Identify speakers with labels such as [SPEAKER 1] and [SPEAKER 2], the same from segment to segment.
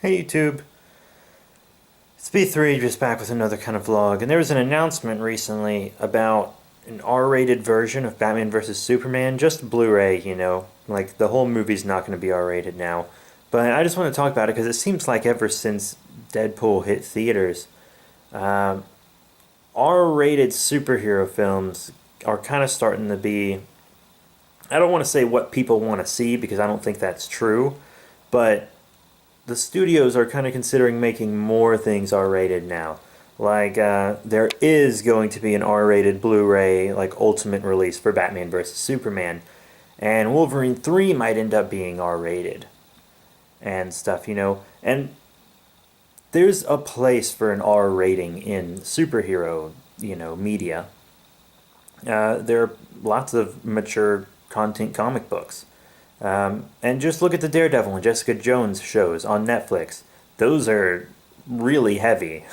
[SPEAKER 1] Hey YouTube, it's B3 just back with another kind of vlog, and there was an announcement recently about an R-rated version of Batman vs. Superman, just Blu-ray, like the whole movie's not going to be R-rated now. But I just want to talk about it because it seems like ever since Deadpool hit theaters, uh, R-rated superhero films are kind of starting to be, I don't want to say what people want to see because I don't think that's true, but the studios are kind of considering making more things R-rated now. Like, there is going to be an R-rated Blu-ray, like, ultimate release for Batman vs. Superman. And Wolverine 3 might end up being R-rated. And stuff. And there's a place for an R rating in superhero, media. There are lots of mature content comic books. And just look at the Daredevil and Jessica Jones shows on Netflix. Those are really heavy.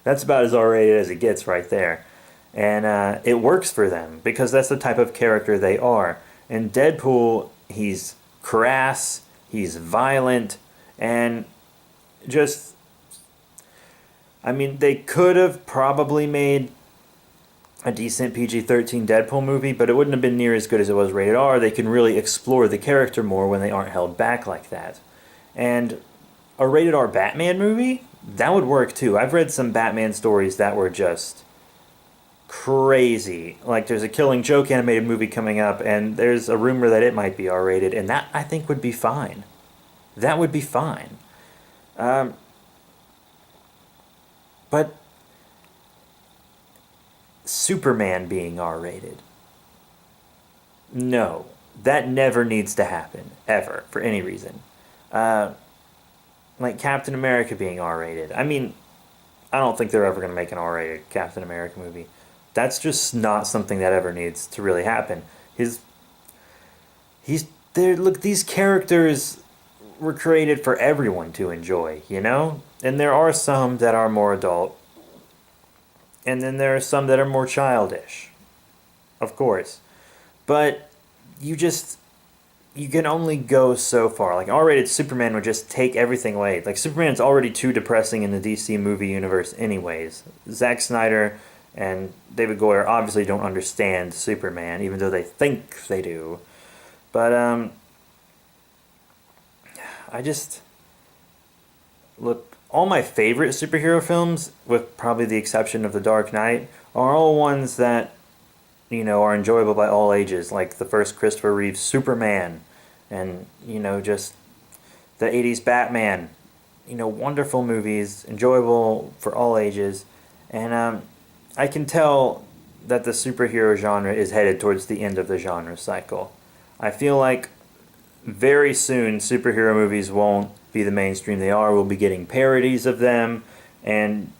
[SPEAKER 1] That's about as R-rated as it gets right there. And it works for them because that's the type of character they are. And Deadpool, he's crass, he's violent, and just... I mean, they could have probably made a decent PG-13 Deadpool movie, but it wouldn't have been near as good as it was rated R. They can really explore the character more when they aren't held back like that. And a rated R Batman movie, that would work too. I've read some Batman stories that were just crazy. Like there's a Killing Joke animated movie coming up, and there's a rumor that it might be R-rated, and that I think would be fine. That would be fine. But Superman being R-rated. No, that never needs to happen, ever, for any reason. Like Captain America being R-rated. I mean, I don't think they're ever going to make an R-rated Captain America movie. That's just not something that ever needs to really happen. Look, these characters were created for everyone to enjoy, And there are some that are more adult. And then there are some that are more childish. Of course. But you can only go so far. Like, R-rated Superman would just take everything away. Like, Superman's already too depressing in the DC movie universe anyways. Zack Snyder and David Goyer obviously don't understand Superman, even though they think they do. But, Look, all my favorite superhero films, with probably the exception of The Dark Knight, are all ones that, are enjoyable by all ages, like the first Christopher Reeve Superman, and, just the 80s Batman. Wonderful movies, enjoyable for all ages, and I can tell that the superhero genre is headed towards the end of the genre cycle. I feel like very soon superhero movies won't be the mainstream they are. We'll be getting parodies of them, and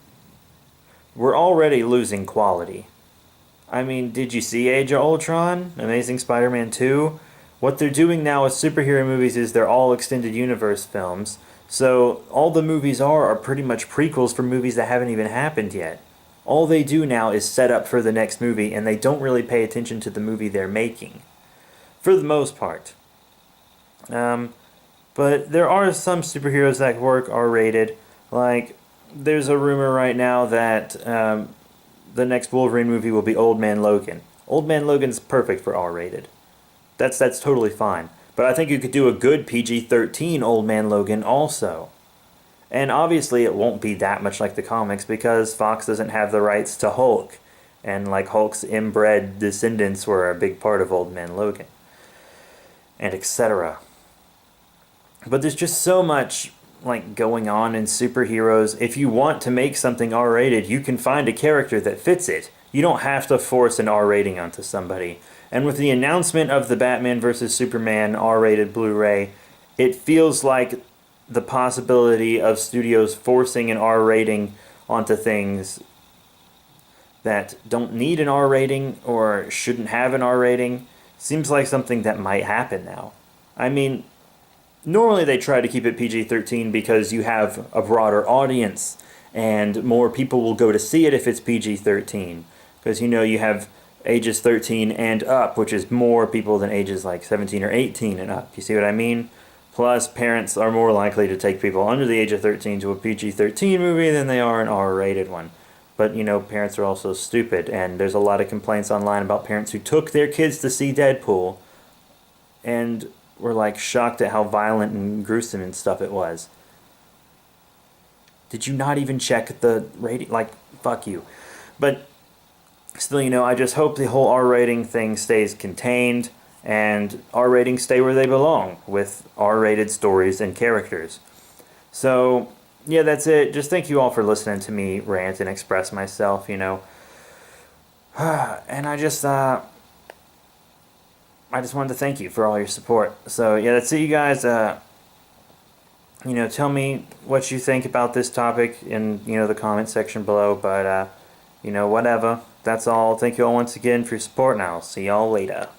[SPEAKER 1] we're already losing quality. I mean, did you see Age of Ultron? Amazing Spider-Man 2? What they're doing now with superhero movies is they're all extended universe films, so all the movies are pretty much prequels for movies that haven't even happened yet. All they do now is set up for the next movie, and they don't really pay attention to the movie they're making. For the most part. But there are some superheroes that work R-rated. Like, there's a rumor right now that the next Wolverine movie will be Old Man Logan. Old Man Logan's perfect for R-rated. That's totally fine. But I think you could do a good PG-13 Old Man Logan also. And obviously it won't be that much like the comics because Fox doesn't have the rights to Hulk. And like Hulk's inbred descendants were a big part of Old Man Logan. And etc. But there's just so much like going on in superheroes. If you want to make something R-rated, you can find a character that fits it. You don't have to force an R rating onto somebody. And with the announcement of the Batman vs. Superman R-rated Blu-ray, it feels like the possibility of studios forcing an R rating onto things that don't need an R rating or shouldn't have an R rating seems like something that might happen now. I mean, normally they try to keep it PG-13 because you have a broader audience and more people will go to see it if it's PG-13. Because, you have ages 13 and up, which is more people than ages like 17 or 18 and up. You see what I mean? Plus, parents are more likely to take people under the age of 13 to a PG-13 movie than they are an R-rated one. But, parents are also stupid, and there's a lot of complaints online about parents who took their kids to see Deadpool and were, like, shocked at how violent and gruesome and stuff it was. Did you not even check the rating? Like, fuck you. But still, I just hope the whole R rating thing stays contained and R ratings stay where they belong with R rated stories and characters. So, yeah, that's it. Just thank you all for listening to me rant and express myself, And I just wanted to thank you for all your support. So, yeah, that's it, you guys. Tell me what you think about this topic in, the comment section below. But, whatever. That's all. Thank you all once again for your support, and I'll see y'all later.